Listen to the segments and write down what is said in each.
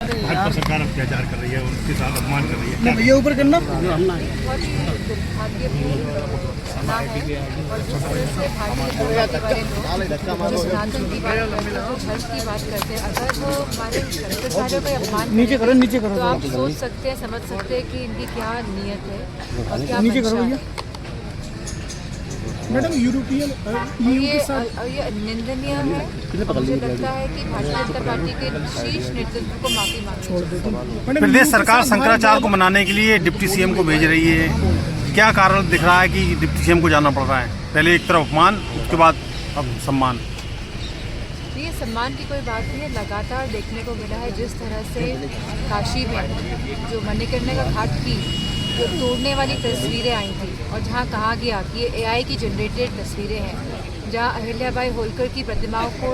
भाजपा सरकार अत्याचार कर रही है, उनके साथ अपमान कर रही है। भैया ऊपर करना बहुत ही दुर्भाग्यपूर्ण घटना है। और जिस तरह से भारतीय जनता पार्टी वाले लोग जो सनातन की बात करते हैं, जो धर्म की बात करते हैं, अगर वो हमारे भ्रष्टाचारियों का अपमान नीचे करो तो आप सोच सकते हैं, समझ सकते हैं कि इनकी क्या नीयत है और क्या नीचे करो मंशा भैया। है। मैडम यूरोपियन ये निंदनीय है। मुझे लगता है कि भारतीय जनता पार्टी के शीर्ष नेतृत्व को माफी मांगनी चाहिए। प्रदेश सरकार शंकराचार्य को मनाने के लिए डिप्टी सीएम को भेज रही है। क्या कारण दिख रहा है कि डिप्टी सीएम को जाना पड़ रहा है? पहले एक तरफ अपमान, उसके बाद अब सम्मान। ये सम्मान की कोई बात नहीं है। लगातार देखने को मिला है जिस तरह से काशी में जो मणिकर्णिका का घाट की जो तोड़ने वाली तस्वीरें आई थी और जहाँ कहा गया कि ये AI की जनरेटेड तस्वीरें हैं, जहाँ अहिल्याबाई होलकर की प्रतिमाओं को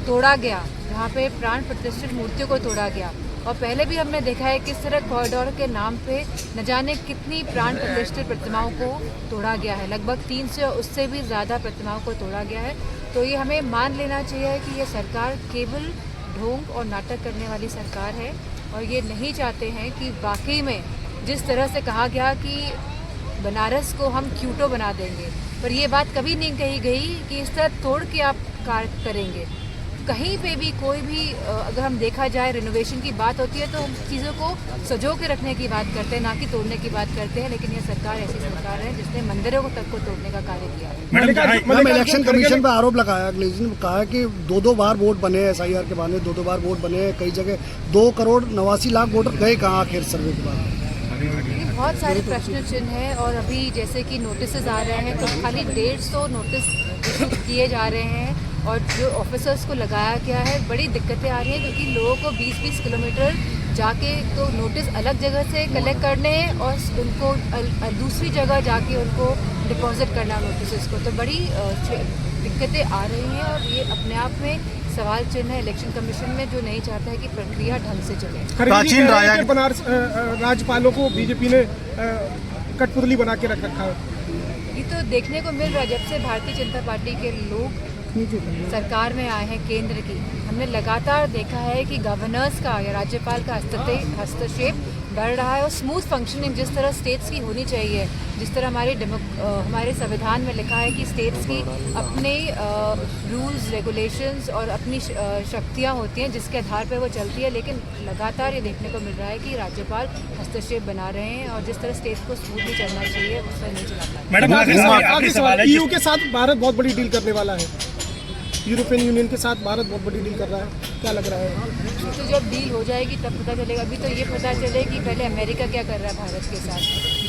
तोड़ा गया, जहाँ पे प्राण प्रतिष्ठित मूर्तियों को तोड़ा गया। और पहले भी हमने देखा है किस तरह कॉरिडोर के नाम पे न जाने कितनी प्राण प्रतिष्ठित प्रतिमाओं को तोड़ा गया है। लगभग 300 उससे भी ज़्यादा प्रतिमाओं को तोड़ा गया है। तो ये हमें मान लेना चाहिए कि ये सरकार केवल ढोंग और नाटक करने वाली सरकार है और ये नहीं चाहते हैं कि वाकई में जिस तरह से कहा गया कि बनारस को हम क्यूटो बना देंगे, पर ये बात कभी नहीं कही गई कि इस तरह तोड़ के आप कार्य करेंगे। कहीं पे भी कोई भी अगर हम देखा जाए रिनोवेशन की बात होती है तो हम चीज़ों को सजो के रखने की बात करते हैं, ना कि तोड़ने की बात करते हैं। लेकिन ये सरकार ऐसी सरकार है जिसने मंदिरों को तक को तोड़ने का कार्य किया है। मैडम इलेक्शन कमीशन पर आरोप लगाया, ने कहा कि दो बार वोट बने हैं, SIR के बाद दो बार वोट बने हैं, कई जगह 2,89,00,000 वोटर गए कहाँ आखिर सर्वे के बाद? ये बहुत सारे प्रश्न चिन्ह हैं और अभी जैसे कि नोटिस आ रहे हैं तो खाली 150 नोटिस इशू किए जा रहे हैं और जो ऑफिसर्स को लगाया गया है बड़ी दिक्कतें आ रही हैं क्योंकि लोगों को 20-20 किलोमीटर जाके तो नोटिस अलग जगह से कलेक्ट करने हैं और उनको दूसरी जगह जाके उनको डिपॉजिट करना नोटिस को, तो बड़ी दिक्कतें आ रही हैं और ये अपने आप में सवाल चिन्ह है इलेक्शन कमीशन में, जो नहीं चाहता है कि प्रक्रिया ढंग से चले। प्राचीन बनारस राज्यपालों को बीजेपी ने कठपुतली बना के रख रखा है। ये तो देखने को मिल रहा है जब से भारतीय जनता पार्टी के लोग सरकार में आए हैं केंद्र की, हमने लगातार देखा है कि गवर्नर्स का या राज्यपाल का हस्तक्षेप बढ़ रहा है और स्मूथ फंक्शनिंग जिस तरह स्टेट्स की होनी चाहिए, जिस तरह हमारे संविधान में लिखा है कि स्टेट्स की अपने रूल्स रेगुलेशंस और अपनी शक्तियाँ होती हैं जिसके आधार पर वो चलती है। लेकिन लगातार ये देखने को मिल रहा है कि राज्यपाल हस्तक्षेप बना रहे हैं और जिस तरह स्टेट्स को स्मूथली चलना चाहिए उस तरह नहीं चला पा रहे। मैडम EU के साथ भारत बहुत बड़ी डील करने वाला है, यूरोपियन यूनियन के साथ भारत बहुत बड़ी डील कर रहा है, क्या लग रहा है? तो जब डील हो जाएगी तब पता चलेगा। अभी तो ये पता चले कि पहले अमेरिका क्या कर रहा है भारत के साथ।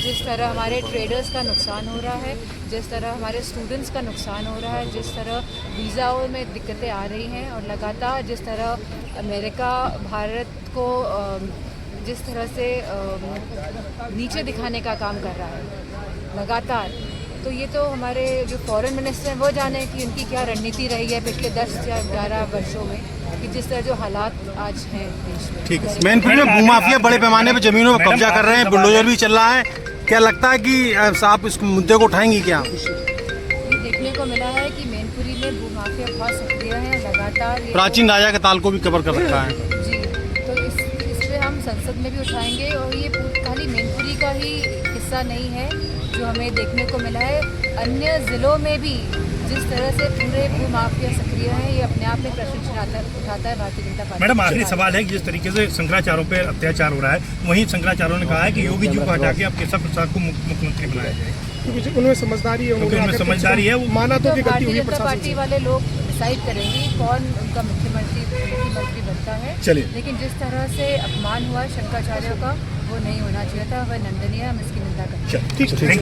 जिस तरह हमारे ट्रेडर्स का नुकसान हो रहा है, जिस तरह हमारे स्टूडेंट्स का नुकसान हो रहा है, जिस तरह वीज़ाओं में दिक्कतें आ रही हैं और लगातार जिस तरह अमेरिका भारत को जिस तरह से नीचे दिखाने का काम कर रहा है लगातार, तो ये तो हमारे जो फॉरेन मिनिस्टर हैं वो जाने कि उनकी क्या रणनीति रही है पिछले 10 या 11 वर्षों में कि जिस तरह जो हालात आज हैं देश में। ठीक है, मैनपुरी में भूमाफिया बड़े पैमाने पर जमीनों में कब्जा कर रहे हैं, बुलडोजर भी चल रहा है। क्या लगता है कि आप इस मुद्दे को उठाएंगी क्या? ये देखने को मिला है कि मैनपुरी में भूमाफिया बहुत सक्रिय है लगातार। प्राचीन राजा के ताल को भी कवर कर रखा है जी, तो इस पे हम संसद में भी उठाएंगे और ये खाली मैनपुरी का ही हिस्सा नहीं है जो हमें देखने को मिला है, अन्य ज़िलों में भी जिस तरह से पूरे भूमाफिया सक्रिय हैं, ये अपने आप में प्रश्न उठाता है भारतीय जनता पार्टी। मैडम आखिरी सवाल है कि जिस तरीके से शंकराचार्यों पे अत्याचार हो रहा है, वहीं शंकराचार्यों ने कहा है कि योगी जी को हटा के अब केशव प्रसाद को मुख्यमंत्री बनाया जाए क्योंकि उनमें समझदारी है, वो माना तो भारतीय जनता पार्टी वाले लोग डिसाइड करेंगे कौन उनका मुख्यमंत्री बनता है। लेकिन जिस तरह से अपमान हुआ शंकराचार्यों का वो नहीं होना चाहिए था, वह निंदनीय है, हम इसकी निंदा करते हैं।